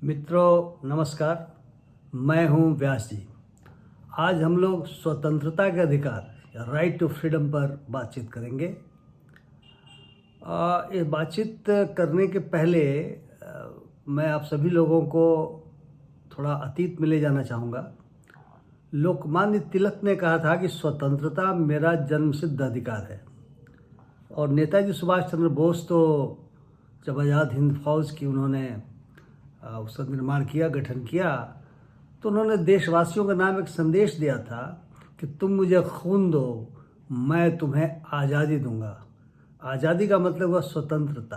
मित्रों नमस्कार। मैं हूं व्यास जी। आज हम लोग स्वतंत्रता के अधिकार या राइट टू फ्रीडम पर बातचीत करेंगे। ये बातचीत करने के पहले मैं आप सभी लोगों को थोड़ा अतीत में ले जाना चाहूँगा। लोकमान्य तिलक ने कहा था कि स्वतंत्रता मेरा जन्मसिद्ध अधिकार है, और नेताजी सुभाष चंद्र बोस तो जब आज़ाद हिंद फौज की उन्होंने उसका निर्माण किया, गठन किया, तो उन्होंने देशवासियों का नाम एक संदेश दिया था कि तुम मुझे खून दो, मैं तुम्हें आज़ादी दूंगा। आज़ादी का मतलब हुआ स्वतंत्रता।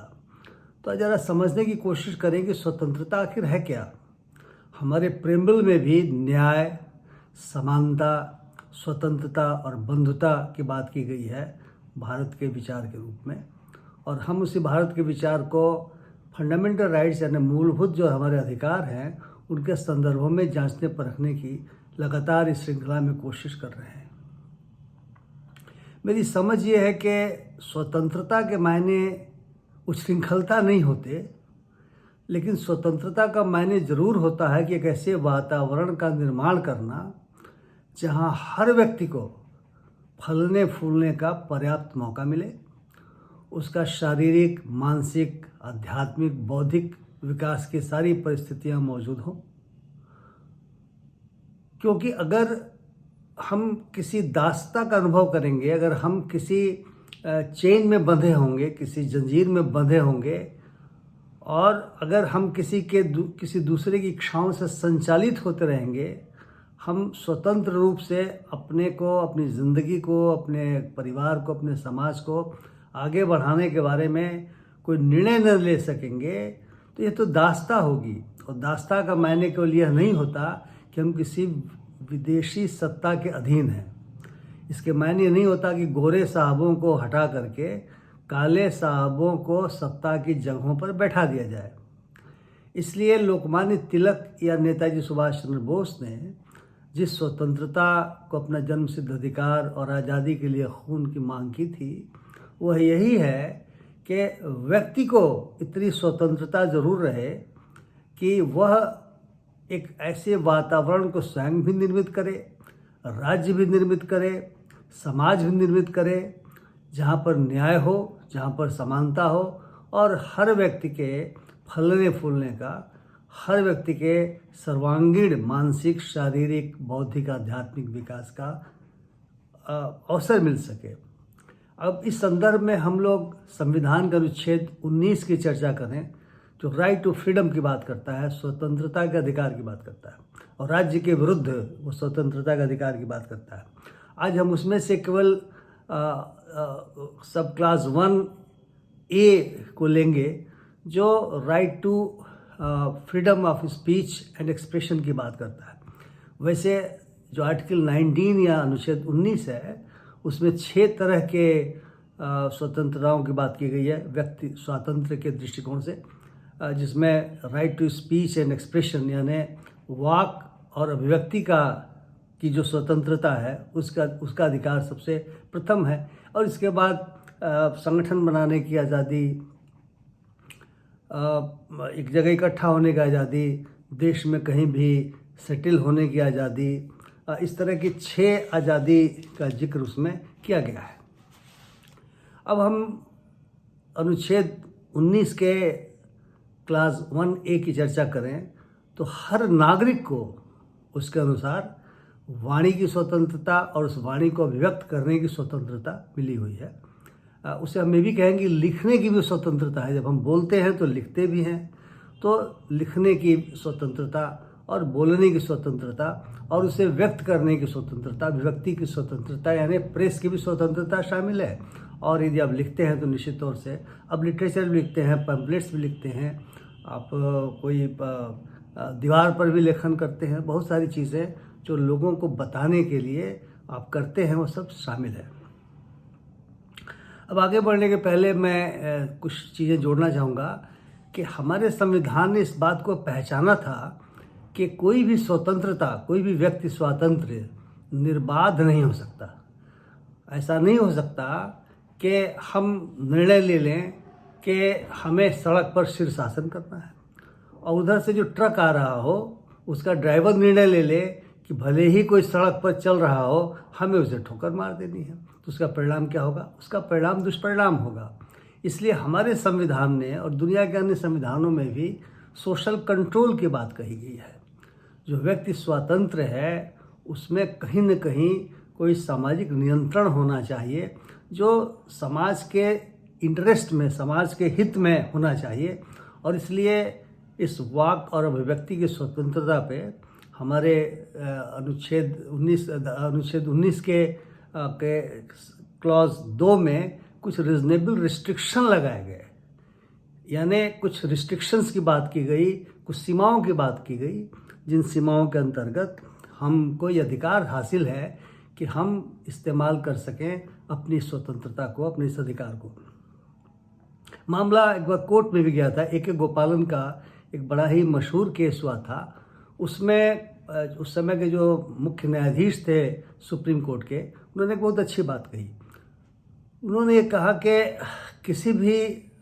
तो ज़रा समझने की कोशिश करें कि स्वतंत्रता आखिर है क्या। हमारे प्रेम्बल में भी न्याय, समानता, स्वतंत्रता और बंधुता की बात की गई है भारत के विचार के रूप में, और हम उसी भारत के विचार को फंडामेंटल राइट्स यानी मूलभूत जो हमारे अधिकार हैं उनके संदर्भों में जांचने परखने की लगातार इस श्रृंखला में कोशिश कर रहे हैं। मेरी समझ ये है कि स्वतंत्रता के मायने उच्छृंखलता नहीं होते, लेकिन स्वतंत्रता का मायने ज़रूर होता है कि एक ऐसे वातावरण का निर्माण करना जहां हर व्यक्ति को फलने फूलने का पर्याप्त मौका मिले, उसका शारीरिक, मानसिक, आध्यात्मिक, बौद्धिक विकास की सारी परिस्थितियां मौजूद हों। क्योंकि अगर हम किसी दासता का अनुभव करेंगे, अगर हम किसी चेन में बंधे होंगे, किसी जंजीर में बंधे होंगे, और अगर हम किसी दूसरे की इच्छाओं से संचालित होते रहेंगे, हम स्वतंत्र रूप से अपने को, अपनी ज़िंदगी को, अपने परिवार को, अपने समाज को आगे बढ़ाने के बारे में कोई निर्णय न ले सकेंगे, तो ये तो दासता होगी। और दासता का मायने केवल यह नहीं होता कि हम किसी विदेशी सत्ता के अधीन हैं। इसके मायने नहीं होता कि गोरे साहबों को हटा करके काले साहबों को सत्ता की जगहों पर बैठा दिया जाए। इसलिए लोकमान्य तिलक या नेताजी सुभाष चंद्र बोस ने जिस स्वतंत्रता को अपना जन्मसिद्ध अधिकार और आज़ादी के लिए खून की मांग की थी, वह यही है कि व्यक्ति को इतनी स्वतंत्रता जरूर रहे कि वह एक ऐसे वातावरण को स्वयं भी निर्मित करे, राज्य भी निर्मित करे, समाज भी निर्मित करे, जहाँ पर न्याय हो, जहाँ पर समानता हो, और हर व्यक्ति के फलने फूलने का, हर व्यक्ति के सर्वांगीण मानसिक, शारीरिक, बौद्धिक, आध्यात्मिक विकास का अवसर मिल सके। अब इस संदर्भ में हम लोग संविधान का अनुच्छेद 19 की चर्चा करें, जो राइट टू फ्रीडम की बात करता है, स्वतंत्रता के अधिकार की बात करता है, और राज्य के विरुद्ध वो स्वतंत्रता के अधिकार की बात करता है। आज हम उसमें से केवल सब क्लास 1A को लेंगे, जो right to freedom of speech and expression की बात करता है। वैसे जो आर्टिकल 19 या अनुच्छेद 19 है, उसमें 6 तरह के स्वतंत्रताओं की बात की गई है व्यक्ति स्वातंत्र्य के दृष्टिकोण से, जिसमें right to speech and expression यानी वाक और अभिव्यक्ति की जो स्वतंत्रता है उसका अधिकार सबसे प्रथम है। और इसके बाद संगठन बनाने की आज़ादी, एक जगह इकट्ठा होने की आज़ादी, देश में कहीं भी सेटल होने की आज़ादी, इस तरह की 6 आज़ादी का जिक्र उसमें किया गया है। अब हम अनुच्छेद 19 के क्लास 1A की चर्चा करें तो हर नागरिक को उसके अनुसार वाणी की स्वतंत्रता और उस वाणी को अभिव्यक्त करने की स्वतंत्रता मिली हुई है। उसे हम ये भी कहेंगे लिखने की भी स्वतंत्रता है। जब हम बोलते हैं तो लिखते भी हैं, तो लिखने की स्वतंत्रता और बोलने की स्वतंत्रता और उसे व्यक्त करने की स्वतंत्रता, अभिव्यक्ति की स्वतंत्रता, यानी प्रेस की भी स्वतंत्रता शामिल है। और यदि आप लिखते हैं तो निश्चित तौर से अब लिटरेचर भी लिखते हैं, पैम्पलेट्स भी लिखते हैं, आप कोई दीवार पर भी लेखन करते हैं, बहुत सारी चीज़ें जो लोगों को बताने के लिए आप करते हैं वो सब शामिल है। अब आगे बढ़ने के पहले मैं कुछ चीज़ें जोड़ना चाहूँगा कि हमारे संविधान ने इस बात को पहचाना था कि कोई भी स्वतंत्रता, कोई भी व्यक्ति स्वातंत्र्य निर्बाध नहीं हो सकता। ऐसा नहीं हो सकता कि हम निर्णय ले लें कि हमें सड़क पर शीर्षासन करना है और उधर से जो ट्रक आ रहा हो उसका ड्राइवर निर्णय ले ले कि भले ही कोई सड़क पर चल रहा हो हमें उसे ठोकर मार देनी है, तो उसका परिणाम क्या होगा? उसका परिणाम दुष्परिणाम होगा। इसलिए हमारे संविधान ने और दुनिया के अन्य संविधानों में भी सोशल कंट्रोल की बात कही गई है। जो व्यक्ति स्वतंत्र है उसमें कहीं न कहीं कोई सामाजिक नियंत्रण होना चाहिए जो समाज के इंटरेस्ट में, समाज के हित में होना चाहिए। और इसलिए इस वाक और अभिव्यक्ति की स्वतंत्रता पे हमारे अनुच्छेद 19 के क्लॉज 2 में कुछ रीजनेबल रिस्ट्रिक्शन लगाए गए, यानी कुछ रिस्ट्रिक्शंस की बात की गई, कुछ सीमाओं की बात की गई, जिन सीमाओं के अंतर्गत हमको ये अधिकार हासिल है कि हम इस्तेमाल कर सकें अपनी स्वतंत्रता को, अपने इस अधिकार को। मामला एक बार कोर्ट में भी गया था। ए.के. गोपालन का एक बड़ा ही मशहूर केस हुआ था। उसमें उस समय के जो मुख्य न्यायाधीश थे सुप्रीम कोर्ट के, उन्होंने एक बहुत अच्छी बात कही। उन्होंने ये कहा कि किसी भी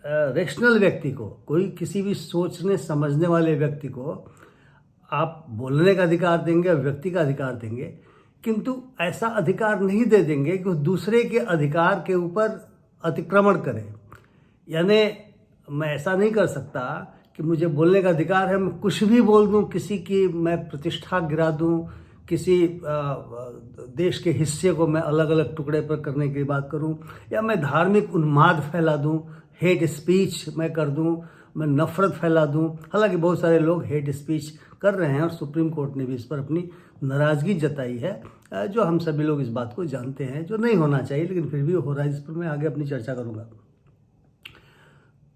रेशनल व्यक्ति को, कोई किसी भी सोचने समझने वाले व्यक्ति को आप बोलने का अधिकार देंगे, व्यक्ति का अधिकार देंगे, किंतु ऐसा अधिकार नहीं दे देंगे कि वो दूसरे के अधिकार के ऊपर अतिक्रमण करे। यानी मैं ऐसा नहीं कर सकता कि मुझे बोलने का अधिकार है, मैं कुछ भी बोल दूं, किसी की मैं प्रतिष्ठा गिरा दूं, किसी देश के हिस्से को मैं अलग अलग टुकड़े पर करने की बात करूं, या मैं धार्मिक उन्माद फैला दूं, हेट स्पीच मैं कर दूं, मैं नफरत फैला दूं। हालांकि बहुत सारे लोग हेट स्पीच कर रहे हैं और सुप्रीम कोर्ट ने भी इस पर अपनी नाराज़गी जताई है, जो हम सभी लोग इस बात को जानते हैं, जो नहीं होना चाहिए लेकिन फिर भी हो रहा है, जिस पर मैं आगे अपनी चर्चा करूँगा।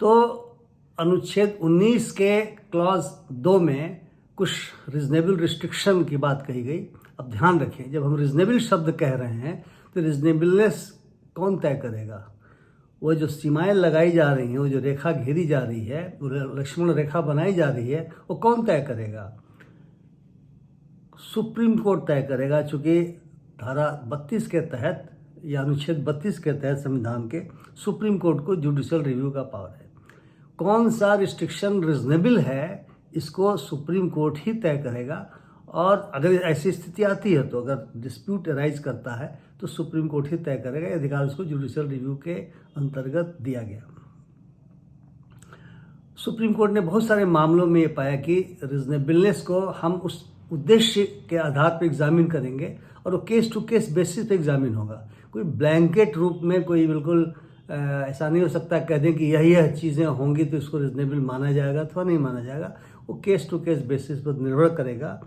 तो अनुच्छेद 19 के क्लॉज 2 में कुछ रीजनेबल रिस्ट्रिक्शन की बात कही गई। अब ध्यान रखें, जब हम रीजनेबल शब्द कह रहे हैं तो रीजनेबलनेस कौन तय करेगा? वो जो सीमाएं लगाई जा रही हैं, वो जो रेखा घेरी जा रही है, वो लक्ष्मण रेखा बनाई जा रही है, वो कौन तय करेगा? सुप्रीम कोर्ट तय करेगा, चूँकि धारा 32 के तहत या अनुच्छेद 32 के तहत संविधान के सुप्रीम कोर्ट को जुडिशियल रिव्यू का पावर है। कौन सा रिस्ट्रिक्शन रिजनेबल है, इसको सुप्रीम कोर्ट ही तय करेगा। और अगर ऐसी स्थिति आती है, तो अगर डिस्प्यूट अराइज करता है तो सुप्रीम कोर्ट ही तय करेगा। ये अधिकार उसको जुडिशियल रिव्यू के अंतर्गत दिया गया। सुप्रीम कोर्ट ने बहुत सारे मामलों में ये पाया कि रिजनेबलनेस को हम उस उद्देश्य के आधार पर एग्जामिन करेंगे और वो केस टू केस बेसिस पे एग्जामिन होगा। कोई ब्लैंकेट रूप में कोई बिल्कुल ऐसा नहीं हो सकता कह दें कि यह चीज़ें होंगी तो इसको रिजनेबल माना जाएगा अथवा नहीं माना जाएगा। वो केस टू केस बेसिस पर निर्भर करेगा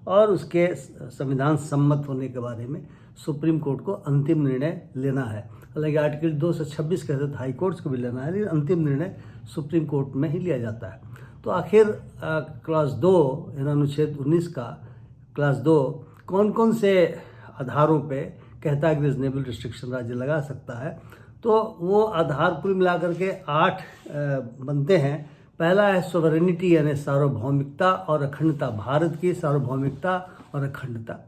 और उसके संविधान सम्मत होने के बारे में सुप्रीम कोर्ट को अंतिम निर्णय लेना है। हालांकि आर्टिकल 226 के तहत हाई कोर्ट्स को भी लेना है, लेकिन अंतिम निर्णय सुप्रीम कोर्ट में ही लिया जाता है। तो आखिर क्लास 2 यानी अनुच्छेद 19 का क्लास 2 कौन कौन से आधारों पे कहता है कि रीजनेबल रिस्ट्रिक्शन राज्य लगा सकता है? तो वो आधार कुल मिलाकर के 8 बनते हैं। पहला है सोवरेनिटी यानी सार्वभौमिकता और अखंडता, भारत की सार्वभौमिकता और अखंडता।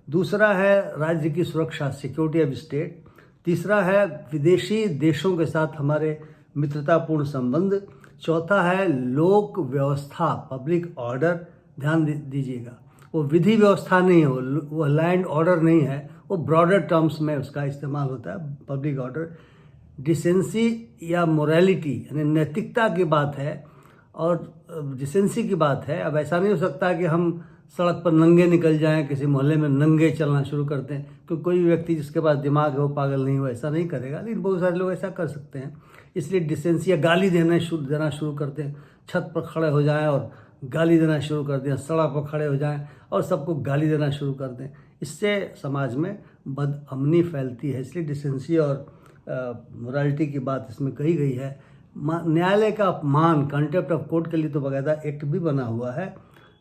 दूसरा है राज्य की सुरक्षा, सिक्योरिटी ऑफ स्टेट। तीसरा है विदेशी देशों के साथ हमारे मित्रतापूर्ण संबंध। चौथा है लोक व्यवस्था, पब्लिक ऑर्डर। ध्यान दीजिएगा, वो विधि व्यवस्था नहीं हो, वो लैंड ऑर्डर नहीं है, वो ब्रॉडर टर्म्स में उसका इस्तेमाल होता है, पब्लिक ऑर्डर। डिसेंसी या मोरालिटी यानी नैतिकता की बात है और डिसेंसी की बात है। अब ऐसा नहीं हो सकता कि हम सड़क पर नंगे निकल जाएं, किसी मोहल्ले में नंगे चलना शुरू कर दें, क्योंकि कोई भी व्यक्ति जिसके पास दिमाग है वो पागल नहीं हो, ऐसा नहीं करेगा। लेकिन बहुत सारे लोग ऐसा कर सकते हैं। इसलिए डिसेंसी या गाली देना शुरू करते हैं, छत पर खड़े हो जाएं और गाली देना शुरू कर दें, सड़क पर खड़े हो जाएं और सबको गाली देना शुरू कर दें। इससे समाज में बदअमनी फैलती है। इसलिए डिसेंसी और मोरालिटी की बात इसमें कही गई है। न्यायालय का अपमान, कंटेम्प्ट ऑफ कोर्ट के लिए तो बाकायदा एक्ट भी बना हुआ है।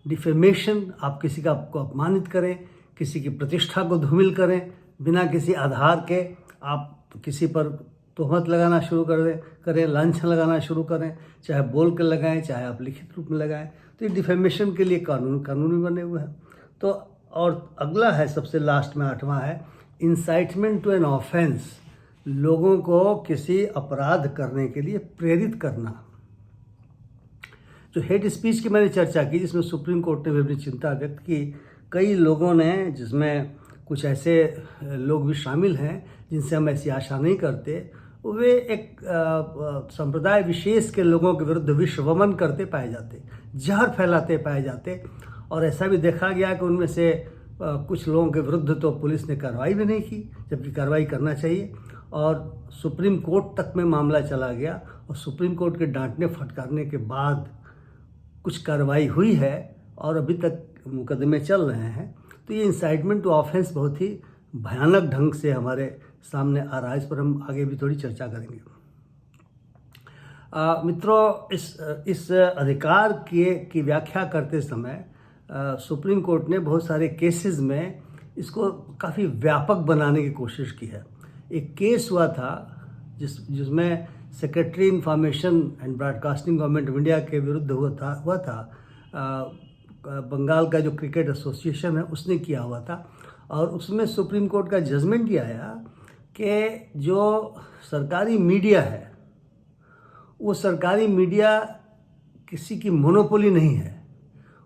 डिफेमेशन, आप किसी का को अपमानित करें, किसी की प्रतिष्ठा को धूमिल करें, बिना किसी आधार के आप किसी पर तोहमत लगाना शुरू करें, लांछन लगाना शुरू करें, चाहे बोल कर लगाएं, चाहे आप लिखित रूप में लगाएं, तो ये डिफेमेशन के लिए कानून भी बने हुए हैं। तो और अगला है, सबसे लास्ट में 8वां है इंसाइटमेंट टू एन ऑफेंस, लोगों को किसी अपराध करने के लिए प्रेरित करना। जो हेट स्पीच की मैंने चर्चा की, जिसमें सुप्रीम कोर्ट ने भी अपनी चिंता व्यक्त की, कई लोगों ने, जिसमें कुछ ऐसे लोग भी शामिल हैं जिनसे हम ऐसी आशा नहीं करते, वे एक संप्रदाय विशेष के लोगों के विरुद्ध विश्ववमन करते पाए जाते, जहर फैलाते पाए जाते। और ऐसा भी देखा गया कि उनमें से कुछ लोगों के विरुद्ध तो पुलिस ने कार्रवाई भी नहीं की, जबकि कार्रवाई करना चाहिए। और सुप्रीम कोर्ट तक में मामला चला गया और सुप्रीम कोर्ट के डांटने फटकारने के बाद कुछ कार्रवाई हुई है और अभी तक मुकदमे चल रहे हैं। तो ये इंसाइटमेंट टू ऑफेंस बहुत ही भयानक ढंग से हमारे सामने आ रहा है। इस पर हम आगे भी थोड़ी चर्चा करेंगे। मित्रों, इस अधिकार की व्याख्या करते समय सुप्रीम कोर्ट ने बहुत सारे केसेस में इसको काफ़ी व्यापक बनाने की कोशिश की है। एक केस हुआ था जिसमें secretary information and broadcasting government of India के विरुद्ध हुआ था। बंगाल का जो क्रिकेट एसोसिएशन है उसने किया हुआ था, और उसमें सुप्रीम कोर्ट का जजमेंट ये आया कि जो सरकारी मीडिया है वो सरकारी मीडिया किसी की मोनोपोली नहीं है,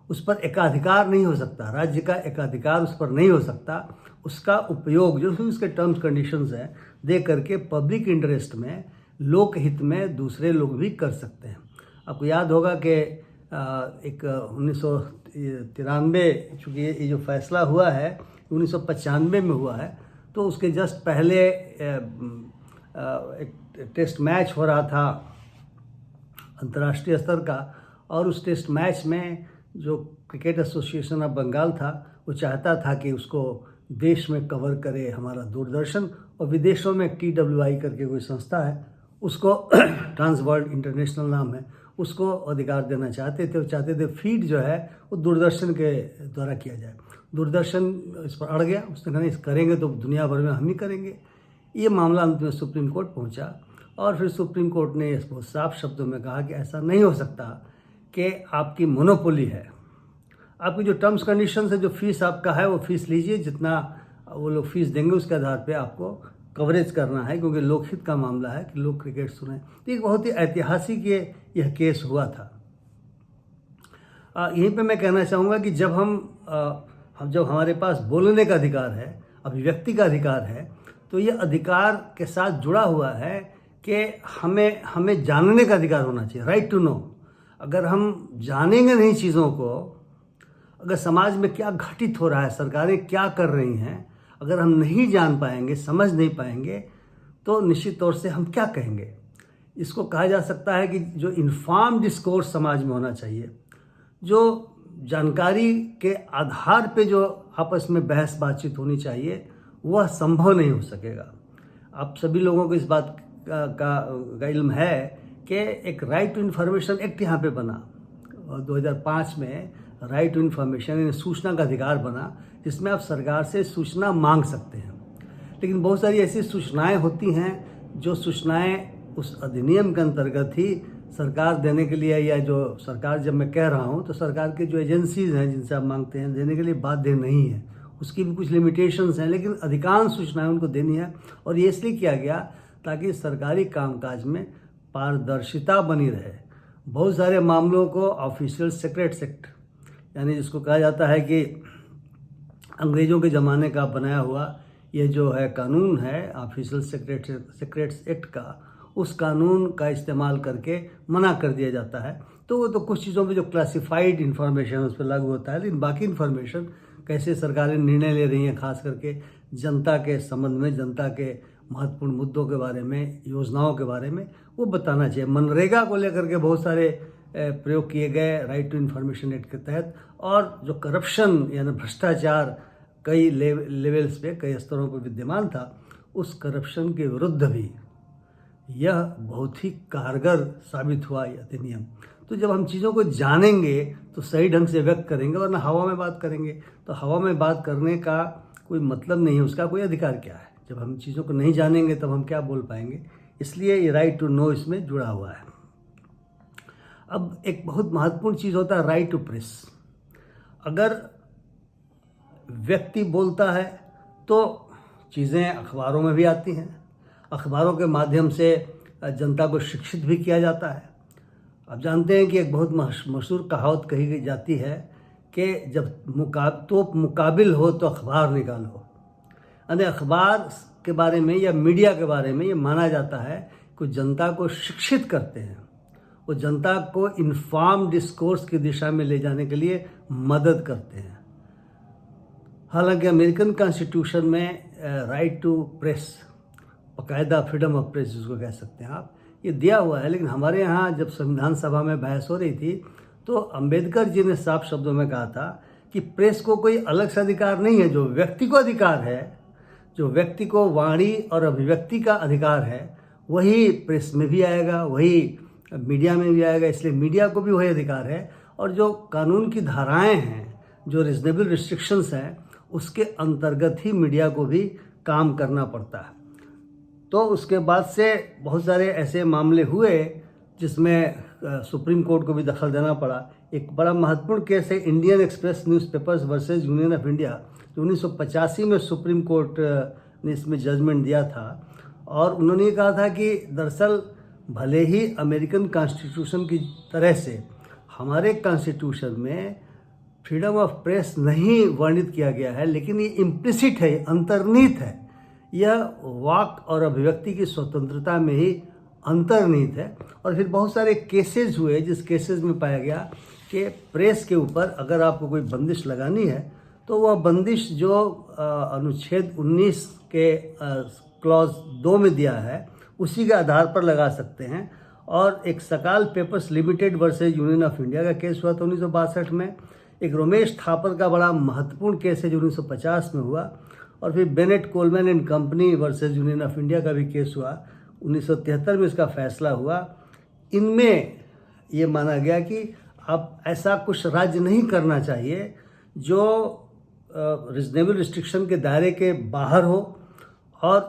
उस पर एकाधिकार नहीं हो सकता, राज्य का एकाधिकार उस पर नहीं हो सकता। उसका उपयोग जो भी उसके टर्म्स कंडीशंस हैं दे करके पब्लिक इंटरेस्ट में, लोकहित में दूसरे लोग भी कर सकते हैं। आपको याद होगा कि एक 1993, चूँकि ये जो फैसला हुआ है 1995 में हुआ है, तो उसके जस्ट पहले एक टेस्ट मैच हो रहा था अंतर्राष्ट्रीय स्तर का, और उस टेस्ट मैच में जो क्रिकेट एसोसिएशन ऑफ बंगाल था वो चाहता था कि उसको देश में कवर करे हमारा दूरदर्शन, और विदेशों में TWI करके कोई संस्था है, उसको ट्रांस वर्ल्ड इंटरनेशनल नाम है, उसको अधिकार देना चाहते थे। वो चाहते थे फीड जो है वो दूरदर्शन के द्वारा किया जाए। दूरदर्शन इस पर अड़ गया, उसने कहा इस करेंगे तो दुनिया भर में हम ही करेंगे। ये मामला अंत में सुप्रीम कोर्ट पहुंचा, और फिर सुप्रीम कोर्ट ने इस बहुत साफ शब्दों में कहा कि ऐसा नहीं हो सकता कि आपकी मोनोपोली है, आपकी जो टर्म्स कंडीशंस है, जो फीस आपका है वो फीस लीजिए, जितना वो लोग फीस देंगे उसके आधार पे आपको कवरेज करना है, क्योंकि लोकहित का मामला है कि लोग क्रिकेट सुने। तो एक बहुत ही ऐतिहासिक यह केस हुआ था। यहीं पे मैं कहना चाहूँगा कि जब जब हमारे पास बोलने का अधिकार है, अभिव्यक्ति का अधिकार है, तो ये अधिकार के साथ जुड़ा हुआ है कि हमें जानने का अधिकार होना चाहिए, राइट टू नो। अगर हम जानेंगे नहीं चीज़ों को, अगर समाज में क्या घटित हो रहा है, सरकारें क्या कर रही हैं, अगर हम नहीं जान पाएंगे, समझ नहीं पाएंगे, तो निश्चित तौर से हम क्या कहेंगे। इसको कहा जा सकता है कि जो इन्फॉर्म डिस्कोर्स समाज में होना चाहिए, जो जानकारी के आधार पे जो आपस में बहस बातचीत होनी चाहिए, वह संभव नहीं हो सकेगा। आप सभी लोगों को इस बात का इल्म है कि एक राइट टू इन्फॉर्मेशन एक्ट यहाँ पे बना, और 2005 में राइट टू इन्फॉर्मेशन यानी सूचना का अधिकार बना, जिसमें आप सरकार से सूचना मांग सकते हैं। लेकिन बहुत सारी ऐसी सूचनाएं होती हैं जो सूचनाएं उस अधिनियम के अंतर्गत ही सरकार देने के लिए, या जो सरकार, जब मैं कह रहा हूं तो सरकार की जो एजेंसीज हैं जिनसे आप मांगते हैं, देने के लिए बाध्य नहीं है, उसकी भी कुछ लिमिटेशंस हैं, लेकिन अधिकांश सूचनाएं उनको देनी है। और ये इसलिए किया गया ताकि सरकारी कामकाज में पारदर्शिता बनी रहे। बहुत सारे मामलों को ऑफिशियल सीक्रेट्स एक्ट, यानी जिसको कहा जाता है कि अंग्रेज़ों के ज़माने का बनाया हुआ ये जो है कानून है ऑफिशियल सीक्रेट्स एक्ट का, उस कानून का इस्तेमाल करके मना कर दिया जाता है। तो वो तो कुछ चीज़ों पे जो क्लासिफाइड इन्फॉर्मेशन उस पर लागू होता है, लेकिन बाकी इन्फॉर्मेशन कैसे सरकारें निर्णय ले रही हैं, खास करके जनता के संबंध में, जनता के महत्वपूर्ण मुद्दों के बारे में, योजनाओं के बारे में, वो बताना चाहिए। मनरेगा को लेकर के बहुत सारे प्रयोग किए गए राइट टू इन्फॉर्मेशन एक्ट के तहत, और जो करप्शन यानी भ्रष्टाचार कई लेवल्स पे, कई स्तरों पर विद्यमान था, उस करप्शन के विरुद्ध भी यह बहुत ही कारगर साबित हुआ यह अधिनियम। तो जब हम चीज़ों को जानेंगे तो सही ढंग से व्यक्त करेंगे, वरना हवा में बात करेंगे तो हवा में बात करने का कोई मतलब नहीं है, उसका कोई अधिकार क्या है। जब हम चीज़ों को नहीं जानेंगे तब हम क्या बोल पाएंगे। इसलिए ये राइट टू नो इसमें जुड़ा हुआ है। अब एक बहुत महत्वपूर्ण चीज़ होता है राइट टू प्रेस। अगर व्यक्ति बोलता है तो चीज़ें अखबारों में भी आती हैं, अखबारों के माध्यम से जनता को शिक्षित भी किया जाता है। आप जानते हैं कि एक बहुत मशहूर कहावत कही गई जाती है कि जब तोप मुकाबिल हो तो अखबार निकालो। यानी अखबार के बारे में या मीडिया के बारे में ये माना जाता है कि जनता को शिक्षित करते हैं, वो जनता को इन्फॉर्म डिस्कोर्स की दिशा में ले जाने के लिए मदद करते हैं। हालांकि अमेरिकन कॉन्स्टिट्यूशन में राइट टू प्रेस, बाकायदा फ्रीडम ऑफ प्रेस जिसको कह सकते हैं आप, ये दिया हुआ है, लेकिन हमारे यहाँ जब संविधान सभा में बहस हो रही थी तो अंबेडकर जी ने साफ शब्दों में कहा था कि प्रेस को कोई अलग से अधिकार नहीं है, जो व्यक्ति को अधिकार है, जो व्यक्ति को वाणी और अभिव्यक्ति का अधिकार है, वही प्रेस में भी आएगा, वही मीडिया में भी आएगा। इसलिए मीडिया को भी वही अधिकार है, और जो कानून की धाराएं हैं, जो रीजनेबल रिस्ट्रिक्शंस हैं, उसके अंतर्गत ही मीडिया को भी काम करना पड़ता है। तो उसके बाद से बहुत सारे ऐसे मामले हुए जिसमें सुप्रीम कोर्ट को भी दखल देना पड़ा। एक बड़ा महत्वपूर्ण केस है Indian express newspapers versus union of India, जो 1985 में सुप्रीम कोर्ट ने इसमें जजमेंट दिया था। और उन्होंने ये कहा था कि दरअसल भले ही अमेरिकन कॉन्स्टिट्यूशन की तरह से हमारे कॉन्स्टिट्यूशन में फ्रीडम ऑफ प्रेस नहीं वर्णित किया गया है, लेकिन ये इम्प्लिसिट है, अंतर्निहित है, यह वाक और अभिव्यक्ति की स्वतंत्रता में ही अंतर्निहित है। और फिर बहुत सारे केसेस हुए जिस केसेस में पाया गया कि प्रेस के ऊपर अगर आपको कोई बंदिश लगानी है तो वह बंदिश जो अनुच्छेद 19 के क्लॉज 2 में दिया है उसी के आधार पर लगा सकते हैं। और एक सकाल papers limited versus union of India का केस हुआ था 1962 में। एक रमेश थापर का बड़ा महत्वपूर्ण केस है जो 1950 में हुआ। और फिर Bennett Coleman and company versus union of India का भी केस हुआ, 1973 में इसका फैसला हुआ। इनमें ये माना गया कि अब ऐसा कुछ राज्य नहीं करना चाहिए जो रिजनेबल रिस्ट्रिक्शन के दायरे के बाहर हो और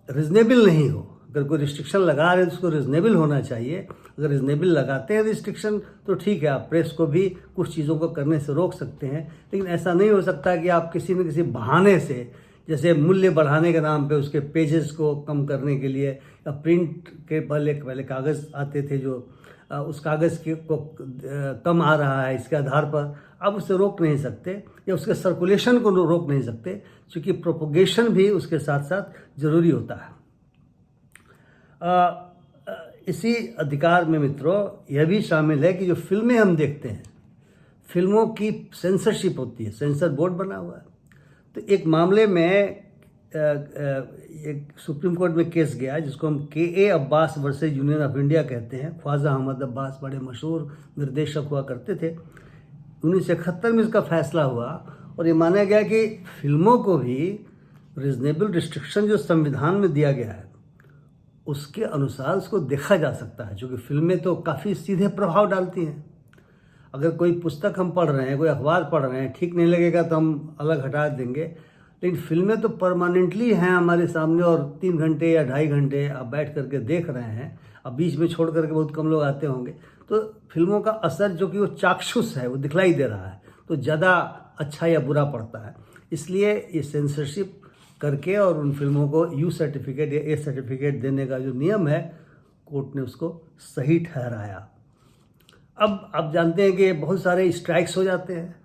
रिजनेबल नहीं हो। अगर कोई रिस्ट्रिक्शन लगा रहे हैं तो उसको रिजनेबल होना चाहिए। अगर रिजनेबल लगाते हैं रिस्ट्रिक्शन तो ठीक है, आप प्रेस को भी कुछ चीज़ों को करने से रोक सकते हैं, लेकिन ऐसा नहीं हो सकता कि आप किसी न किसी बहाने से, जैसे मूल्य बढ़ाने के नाम पे उसके पेजेस को कम करने के लिए, या प्रिंट के पहले कागज़ आते थे जो उस कागज़ को कम आ रहा है, इसके आधार पर आप उसे रोक नहीं सकते, या उसके सर्कुलेशन को रोक नहीं सकते, क्योंकि प्रोपोगेशन भी उसके साथ साथ ज़रूरी होता है। इसी अधिकार में मित्रों यह भी शामिल है कि जो फिल्में हम देखते हैं, फिल्मों की सेंसरशिप होती है, सेंसर बोर्ड बना हुआ है। तो एक मामले में एक सुप्रीम कोर्ट में केस गया जिसको हम के Abbas versus union of India कहते हैं। ख्वाजा अहमद अब्बास बड़े मशहूर निर्देशक हुआ करते थे। 1971 में इसका फैसला हुआ और ये माना गया कि फिल्मों को भी रीजनेबल रिस्ट्रिक्शन जो संविधान में दिया गया है उसके अनुसार उसको देखा जा सकता है, क्योंकि फिल्में तो काफ़ी सीधे प्रभाव डालती हैं। अगर कोई पुस्तक हम पढ़ रहे हैं, कोई अखबार पढ़ रहे हैं, ठीक नहीं लगेगा तो हम अलग हटा देंगे, लेकिन फिल्में तो परमानेंटली हैं हमारे सामने, और 3 घंटे या 2.5 घंटे आप बैठ करके देख रहे हैं। अब बीच में छोड़ करके बहुत कम लोग आते होंगे, तो फिल्मों का असर जो कि वो चाक्षुष है, वो दिखलाई दे रहा है, तो ज़्यादा अच्छा या बुरा पड़ता है। इसलिए ये सेंसरशिप करके और उन फिल्मों को यू सर्टिफिकेट या ए सर्टिफिकेट देने का जो नियम है, कोर्ट ने उसको सही ठहराया। अब आप जानते हैं कि बहुत सारे स्ट्राइक्स हो जाते हैं।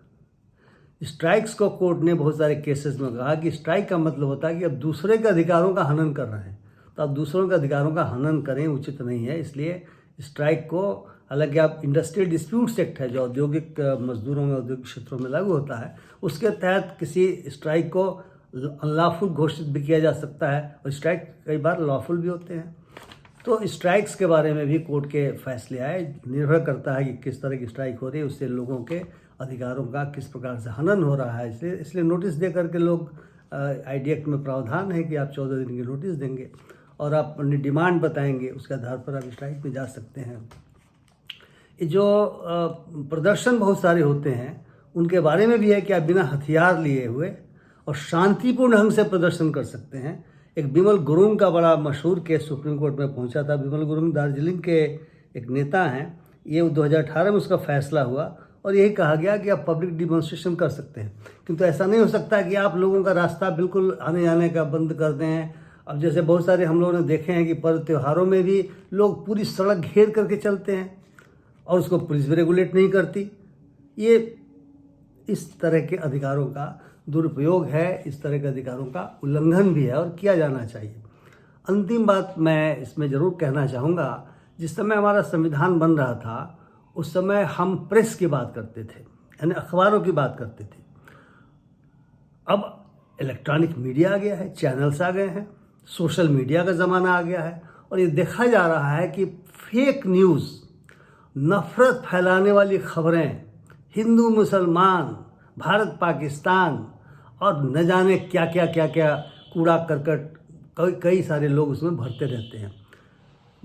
स्ट्राइक्स को कोर्ट ने बहुत सारे केसेस में कहा कि स्ट्राइक का मतलब होता है कि अब दूसरे के अधिकारों का हनन कर रहे हैं, तो आप दूसरों के अधिकारों का हनन करें, उचित नहीं है। इसलिए स्ट्राइक को, हालांकि आप इंडस्ट्रियल डिस्प्यूट्स एक्ट है जो औद्योगिक मजदूरों में, औद्योगिक क्षेत्रों में लागू होता है, उसके तहत किसी स्ट्राइक को अनलॉफुल घोषित भी किया जा सकता है, और स्ट्राइक कई बार लॉफुल भी होते हैं। तो स्ट्राइक्स के बारे में भी कोर्ट के फैसले आए। निर्भर करता है कि किस तरह की स्ट्राइक हो रही है, उससे लोगों के अधिकारों का किस प्रकार से हनन हो रहा है। इसलिए नोटिस दे करके लोग, आईडी एक्ट में प्रावधान है कि आप 14 दिन की नोटिस देंगे और आप अपनी डिमांड बताएंगे, उसके आधार पर आप स्ट्राइक में जा सकते हैं। ये जो प्रदर्शन बहुत सारे होते हैं उनके बारे में भी है कि आप बिना हथियार लिए हुए और शांतिपूर्ण ढंग से प्रदर्शन कर सकते हैं। एक बिमल गुरुंग का बड़ा मशहूर केस सुप्रीम कोर्ट में पहुंचा था। बिमल गुरुंग दार्जिलिंग के एक नेता हैं। ये 2018 में उसका फैसला हुआ और यही कहा गया कि आप पब्लिक डिमॉन्स्ट्रेशन कर सकते हैं, किंतु ऐसा नहीं हो सकता कि आप लोगों का रास्ता बिल्कुल आने जाने का बंद कर दें। अब जैसे बहुत सारे हम लोगों ने देखे हैं कि पर्व त्योहारों में भी लोग पूरी सड़क घेर करके चलते हैं, और उसको पुलिस भी रेगुलेट नहीं करती। ये इस तरह के अधिकारों का दुरुपयोग है, इस तरह के अधिकारों का उल्लंघन भी है और किया जाना चाहिए। अंतिम बात मैं इसमें ज़रूर कहना चाहूँगा, जिस समय हमारा संविधान बन रहा था उस समय हम प्रेस की बात करते थे, यानी अखबारों की बात करते थे। अब इलेक्ट्रॉनिक मीडिया आ गया है, चैनल्स आ गए हैं, सोशल मीडिया का ज़माना आ गया है और ये देखा जा रहा है कि फेक न्यूज़, नफ़रत फैलाने वाली खबरें, हिंदू मुसलमान, भारत पाकिस्तान और न जाने क्या क्या क्या क्या कूड़ा करकट कई सारे लोग उसमें भरते रहते हैं।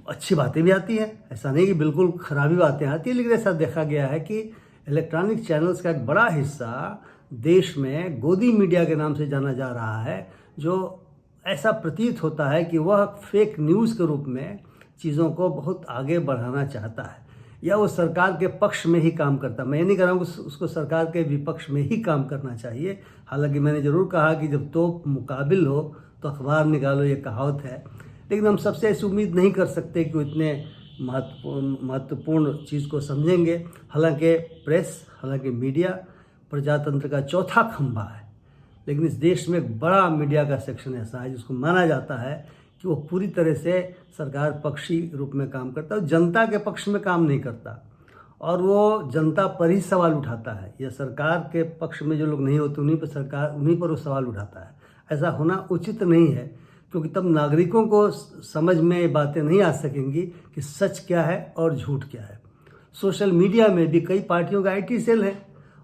अच्छी बातें भी आती हैं, ऐसा नहीं कि बिल्कुल खराबी बातें आती हैं, लेकिन ऐसा देखा गया है कि इलेक्ट्रॉनिक चैनल्स का एक बड़ा हिस्सा देश में गोदी मीडिया के नाम से जाना जा रहा है, जो ऐसा प्रतीत होता है कि वह फेक न्यूज़ के रूप में चीज़ों को बहुत आगे बढ़ाना चाहता है या वो सरकार के पक्ष में ही काम करता है। मैं ये नहीं कह रहा हूँ कि उसको सरकार के विपक्ष में ही काम करना चाहिए, हालांकि मैंने ज़रूर कहा कि जब तोप मुकाबिल हो तो अखबार निकालो, ये कहावत है। लेकिन हम सबसे ऐसी उम्मीद नहीं कर सकते कि वो इतने महत्वपूर्ण चीज़ को समझेंगे। हालांकि प्रेस, हालांकि मीडिया प्रजातंत्र का चौथा खंभा है, लेकिन इस देश में एक बड़ा मीडिया का सेक्शन ऐसा है जिसको माना जाता है कि वो पूरी तरह से सरकार पक्षी रूप में काम करता है, जनता के पक्ष में काम नहीं करता और वो जनता पर ही सवाल उठाता है, या सरकार के पक्ष में जो लोग नहीं होते उन्हीं पर वो सवाल उठाता है। ऐसा होना उचित नहीं है, क्योंकि तब नागरिकों को समझ में ये बातें नहीं आ सकेंगी कि सच क्या है और झूठ क्या है। सोशल मीडिया में भी कई पार्टियों का IT सेल है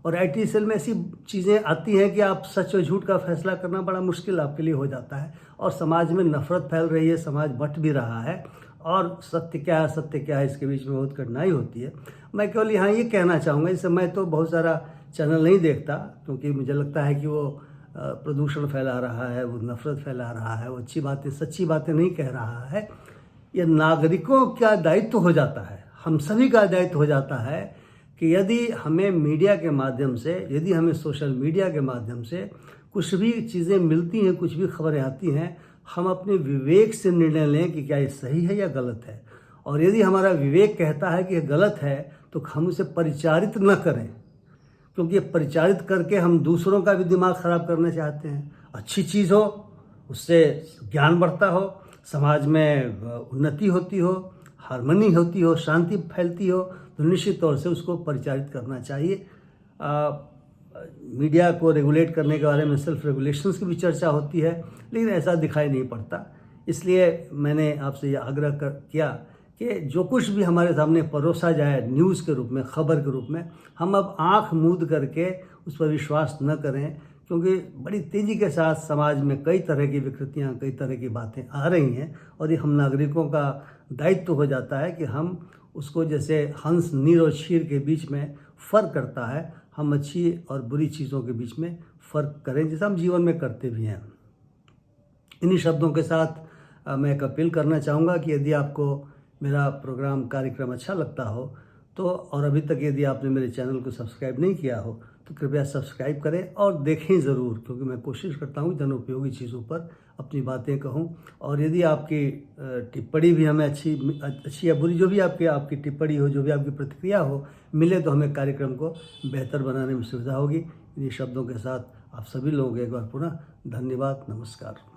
और IT सेल में ऐसी चीज़ें आती हैं कि आप सच और झूठ का फैसला करना बड़ा मुश्किल आपके लिए हो जाता है और समाज में नफरत फैल रही है, समाज बंट भी रहा है और सत्य क्या है असत्य क्या है इसके बीच में बहुत कठिनाई होती है। मैं केवल यहाँ ये कहना चाहूँगा, जैसे मैं तो बहुत सारा चैनल नहीं देखता क्योंकि मुझे लगता है कि वो प्रदूषण फैला रहा है, वो नफरत फैला रहा है, वो अच्छी बातें सच्ची बातें नहीं कह रहा है। ये नागरिकों का दायित्व हो जाता है, हम सभी का दायित्व हो जाता है कि यदि हमें मीडिया के माध्यम से, यदि हमें सोशल मीडिया के माध्यम से कुछ भी चीज़ें मिलती हैं, कुछ भी खबरें आती हैं, हम अपने विवेक से निर्णय लें कि क्या ये सही है या गलत है। और यदि हमारा विवेक कहता है कि यह गलत है तो हम उसे परिचारित न करें, क्योंकि परिचारित करके हम दूसरों का भी दिमाग ख़राब करना चाहते हैं। अच्छी चीज़ हो, उससे ज्ञान बढ़ता हो, समाज में उन्नति होती हो, हार्मनी होती हो, शांति फैलती हो, तो निश्चित तौर से उसको परिचारित करना चाहिए। मीडिया को रेगुलेट करने के बारे में सेल्फ रेगुलेशंस की भी चर्चा होती है, लेकिन ऐसा दिखाई नहीं पड़ता। इसलिए मैंने आपसे ये आग्रह किया कि जो कुछ भी हमारे सामने परोसा जाए न्यूज़ के रूप में, खबर के रूप में, हम अब आंख मूंद करके उस पर विश्वास न करें, क्योंकि बड़ी तेज़ी के साथ समाज में कई तरह की विकृतियाँ, कई तरह की बातें आ रही हैं और ये हम नागरिकों का दायित्व हो जाता है कि हम उसको, जैसे हंस नीर और क्षीर के बीच में फ़र्क करता है, हम अच्छी और बुरी चीज़ों के बीच में फ़र्क करें, जैसा हम जीवन में करते भी हैं। इन्हीं शब्दों के साथ मैं एक अपील करना चाहूँगा कि यदि आपको मेरा प्रोग्राम कार्यक्रम अच्छा लगता हो तो, और अभी तक यदि आपने मेरे चैनल को सब्सक्राइब नहीं किया हो तो कृपया सब्सक्राइब करें और देखें ज़रूर, क्योंकि मैं कोशिश करता हूँ जन उपयोगी चीज़ों पर अपनी बातें कहूँ। और यदि आपकी टिप्पणी भी हमें अच्छी या बुरी, जो भी आपकी टिप्पणी हो, जो भी आपकी प्रतिक्रिया हो, मिले तो हमें कार्यक्रम को बेहतर बनाने में सुविधा होगी। इन्हीं शब्दों के साथ आप सभी लोगों को एक बार पुनः धन्यवाद, नमस्कार।